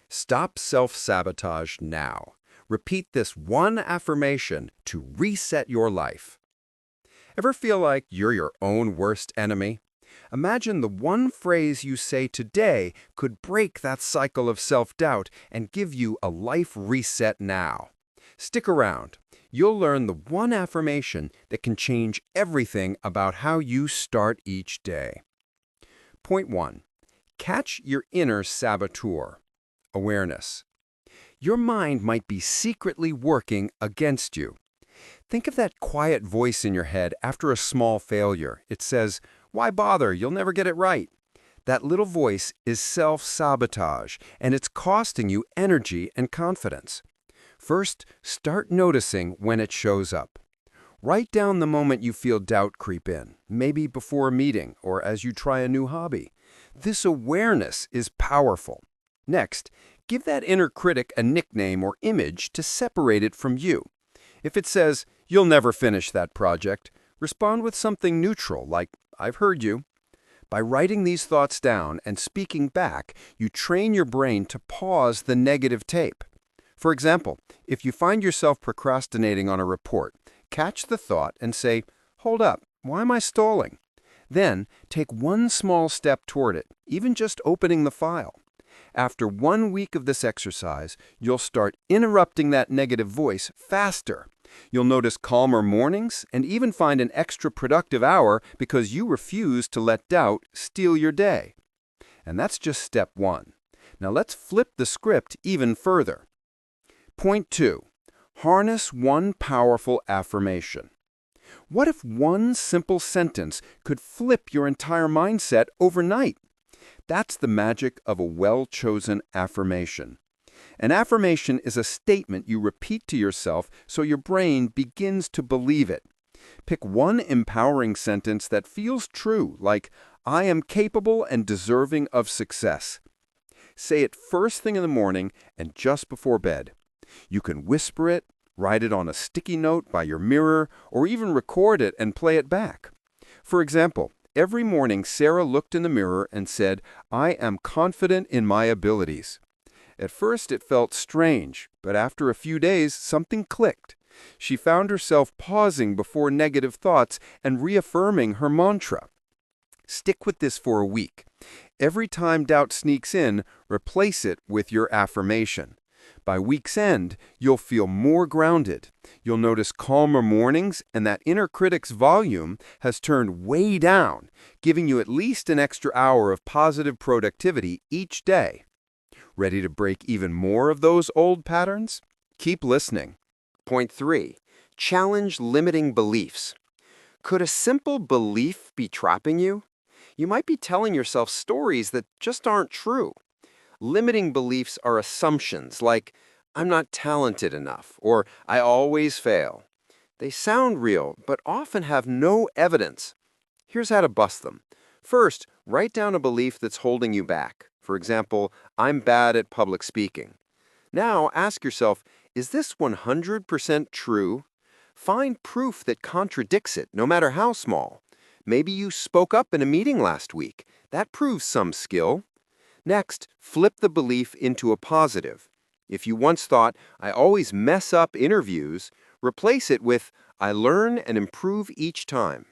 Stop self-sabotage now. Repeat this one affirmation to reset your life. Ever feel like you're your own worst enemy? Imagine the one phrase you say today could break that cycle of self-doubt and give you a life reset now. Stick around. You'll learn the one affirmation that can change everything about how you start each day. Point 1. Catch your inner saboteur. Awareness. Your mind might be secretly working against you. Think of that quiet voice in your head after a small failure. It says, "Why bother? You'll never get it right." That little voice is self-sabotage, and it's costing you energy and confidence. First, start noticing when it shows up. Write down the moment you feel doubt creep in, maybe before a meeting or as you try a new hobby. This awareness is powerful. Next, give that inner critic a nickname or image to separate it from you. If it says, "You'll never finish that project," respond with something neutral like, "I've heard you." By writing these thoughts down and speaking back, you train your brain to pause the negative tape. For example, if you find yourself procrastinating on a report, catch the thought and say, "Hold up, why am I stalling?" Then, take one small step toward it, even just opening the file. After 1 week of this exercise, you'll start interrupting that negative voice faster. You'll notice calmer mornings and even find an extra productive hour because you refuse to let doubt steal your day. And that's just step 1. Now let's flip the script even further. Point 2. Harness one powerful affirmation. What if one simple sentence could flip your entire mindset overnight? That's the magic of a well-chosen affirmation. An affirmation is a statement you repeat to yourself so your brain begins to believe it. Pick one empowering sentence that feels true, like, "I am capable and deserving of success." Say it first thing in the morning and just before bed. You can whisper it, write it on a sticky note by your mirror, or even record it and play it back. For example, every morning Sarah looked in the mirror and said, "I am confident in my abilities." At first it felt strange, but after a few days something clicked. She found herself pausing before negative thoughts and reaffirming her mantra. Stick with this for a week. Every time doubt sneaks in, replace it with your affirmation. By week's end, you'll feel more grounded. You'll notice calmer mornings, and that inner critic's volume has turned way down, giving you at least an extra hour of positive productivity each day. Ready to break even more of those old patterns? Keep listening. Point 3. Challenge limiting beliefs. Could a simple belief be trapping you? You might be telling yourself stories that just aren't true. Limiting beliefs are assumptions like, "I'm not talented enough," or "I always fail." They sound real, but often have no evidence. Here's how to bust them. First, write down a belief that's holding you back. For example, "I'm bad at public speaking." Now ask yourself, is this 100% true? Find proof that contradicts it, no matter how small. Maybe you spoke up in a meeting last week. That proves some skill. Next, flip the belief into a positive. If you once thought, "I always mess up interviews," replace it with, "I learn and improve each time."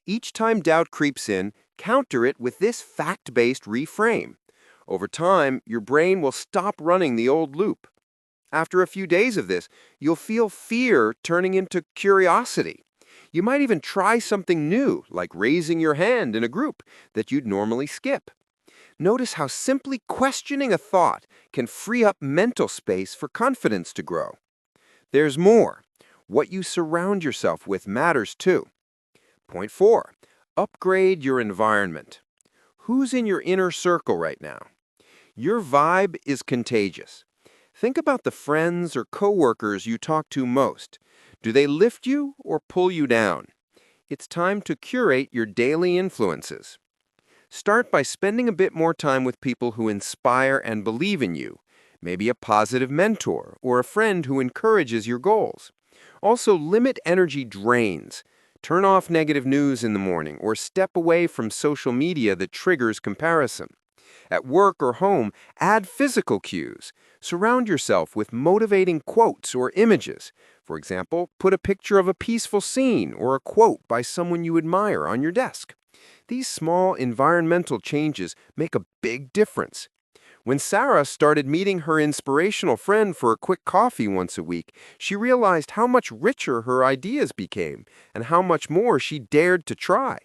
Each time doubt creeps in, counter it with this fact-based reframe. Over time, your brain will stop running the old loop. After a few days of this, you'll feel fear turning into curiosity. You might even try something new, like raising your hand in a group that you'd normally skip. Notice how simply questioning a thought can free up mental space for confidence to grow. There's more. What you surround yourself with matters too. Point 4. Upgrade your environment. Who's in your inner circle right now? Your vibe is contagious. Think about the friends or coworkers you talk to most. Do they lift you or pull you down? It's time to curate your daily influences. Start by spending a bit more time with people who inspire and believe in you, maybe a positive mentor or a friend who encourages your goals. Also, limit energy drains. Turn off negative news in the morning or step away from social media that triggers comparison. At work or home, add physical cues. Surround yourself with motivating quotes or images. For example, put a picture of a peaceful scene or a quote by someone you admire on your desk. These small environmental changes make a big difference. When Sarah started meeting her inspirational friend for a quick coffee once a week, she realized how much richer her ideas became and how much more she dared to try.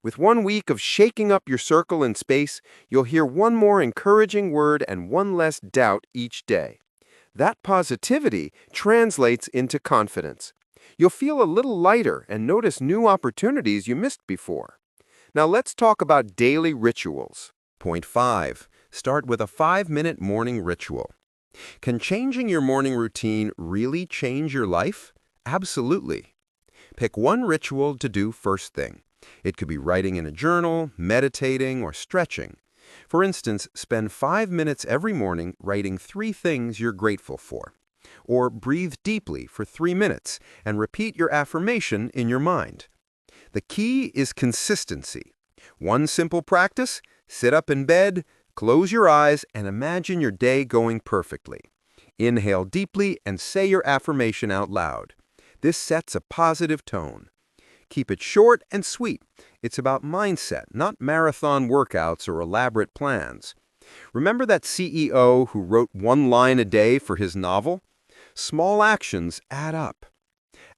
With 1 week of shaking up your circle and space, you'll hear one more encouraging word and one less doubt each day. That positivity translates into confidence. You'll feel a little lighter and notice new opportunities you missed before. Now let's talk about daily rituals. Point 5. Start with a 5-minute morning ritual. Can changing your morning routine really change your life? Absolutely. Pick one ritual to do first thing. It could be writing in a journal, meditating, or stretching. For instance, spend 5 minutes every morning writing 3 things you're grateful for. Or breathe deeply for 3 minutes and repeat your affirmation in your mind. The key is consistency. One simple practice: sit up in bed, close your eyes, and imagine your day going perfectly. Inhale deeply and say your affirmation out loud. This sets a positive tone. Keep it short and sweet. It's about mindset, not marathon workouts or elaborate plans. Remember that CEO who wrote 1 line a day for his novel? Small actions add up.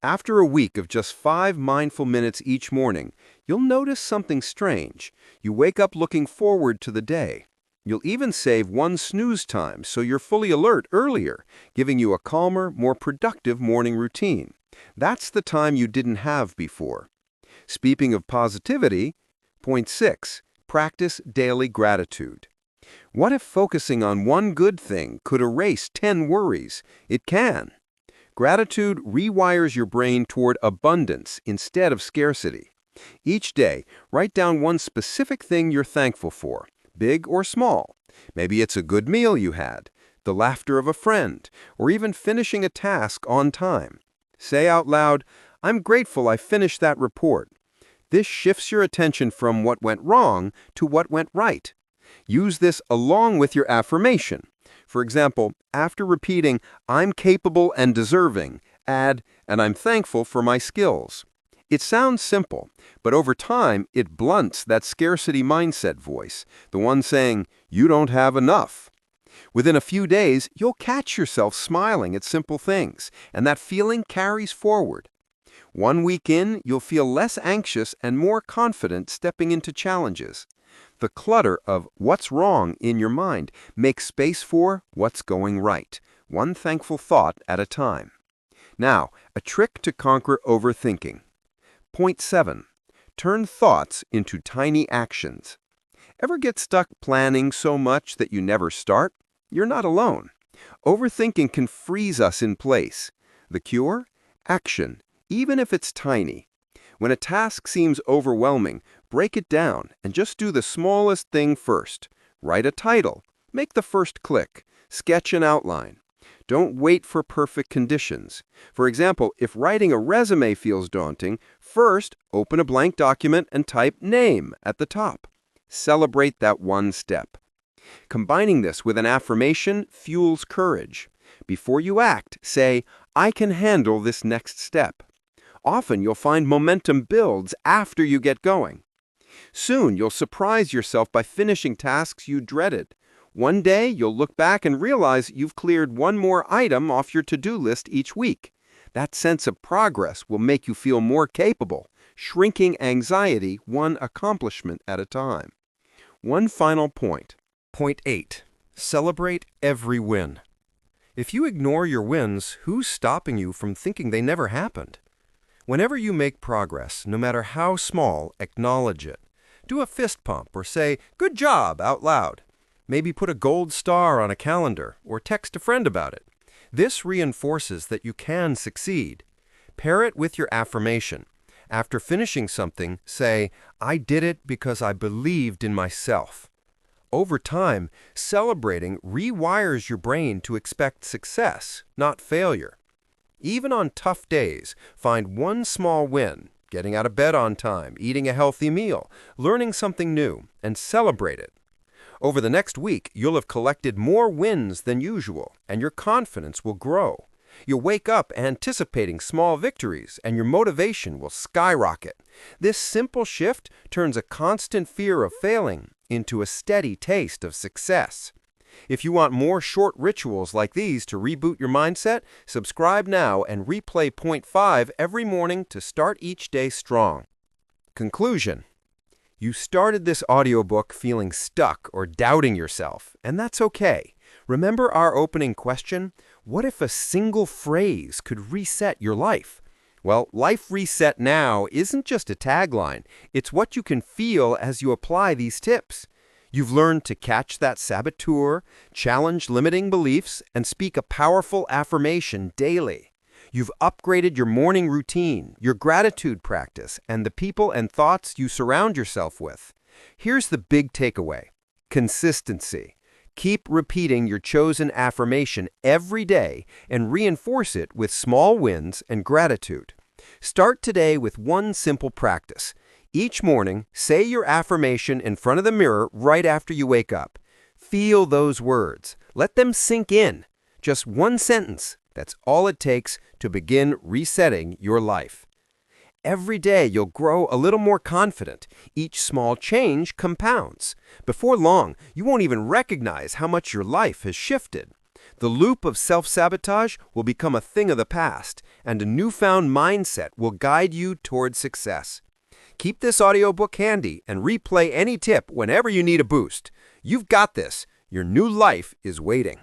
After a week of just 5 mindful minutes each morning, you'll notice something strange. You wake up looking forward to the day. You'll even save 1 snooze time so you're fully alert earlier, giving you a calmer, more productive morning routine. That's the time you didn't have before. Speaking of positivity, point 6, practice daily gratitude. What if focusing on one good thing could erase 10 worries? It can. Gratitude rewires your brain toward abundance instead of scarcity. Each day, write down one specific thing you're thankful for, big or small. Maybe it's a good meal you had, the laughter of a friend, or even finishing a task on time. Say out loud, "I'm grateful I finished that report." This shifts your attention from what went wrong to what went right. Use this along with your affirmation. For example, after repeating, "I'm capable and deserving," add, "and I'm thankful for my skills." It sounds simple, but over time, it blunts that scarcity mindset voice, the one saying, "You don't have enough." Within a few days, you'll catch yourself smiling at simple things, and that feeling carries forward. 1 week in, you'll feel less anxious and more confident stepping into challenges. The clutter of what's wrong in your mind makes space for what's going right, one thankful thought at a time. Now, a trick to conquer overthinking. Point 7. Turn thoughts into tiny actions. Ever get stuck planning so much that you never start? You're not alone. Overthinking can freeze us in place. The cure? Action, even if it's tiny. When a task seems overwhelming, break it down and just do the smallest thing first. Write a title. Make the first click. Sketch an outline. Don't wait for perfect conditions. For example, if writing a resume feels daunting, first open a blank document and type "name" at the top. Celebrate that one step. Combining this with an affirmation fuels courage. Before you act, say, "I can handle this next step." Often you'll find momentum builds after you get going. Soon you'll surprise yourself by finishing tasks you dreaded. One day you'll look back and realize you've cleared 1 more item off your to-do list each week. That sense of progress will make you feel more capable, shrinking anxiety 1 accomplishment at a time. One final point. Point 8. Celebrate every win. If you ignore your wins, who's stopping you from thinking they never happened? Whenever you make progress, no matter how small, acknowledge it. Do a fist pump or say, "Good job," out loud. Maybe put a gold star on a calendar or text a friend about it. This reinforces that you can succeed. Pair it with your affirmation. After finishing something, say, "I did it because I believed in myself." Over time, celebrating rewires your brain to expect success, not failure. Even on tough days, find one small win, getting out of bed on time, eating a healthy meal, learning something new, and celebrate it. Over the next week, you'll have collected more wins than usual, and your confidence will grow. You'll wake up anticipating small victories, and your motivation will skyrocket. This simple shift turns a constant fear of failing into a steady taste of success. If you want more short rituals like these to reboot your mindset, subscribe now and replay point 5 every morning to start each day strong. Conclusion. You started this audiobook feeling stuck or doubting yourself, and that's okay. Remember our opening question? What if a single phrase could reset your life? Well, Life Reset Now isn't just a tagline. It's what you can feel as you apply these tips. You've learned to catch that saboteur, challenge limiting beliefs, and speak a powerful affirmation daily. You've upgraded your morning routine, your gratitude practice, and the people and thoughts you surround yourself with. Here's the big takeaway: consistency. Keep repeating your chosen affirmation every day and reinforce it with small wins and gratitude. Start today with one simple practice. Each morning, say your affirmation in front of the mirror right after you wake up. Feel those words. Let them sink in. Just one sentence. That's all it takes to begin resetting your life. Every day, you'll grow a little more confident. Each small change compounds. Before long, you won't even recognize how much your life has shifted. The loop of self-sabotage will become a thing of the past, and a newfound mindset will guide you toward success. Keep this audiobook handy and replay any tip whenever you need a boost. You've got this. Your new life is waiting.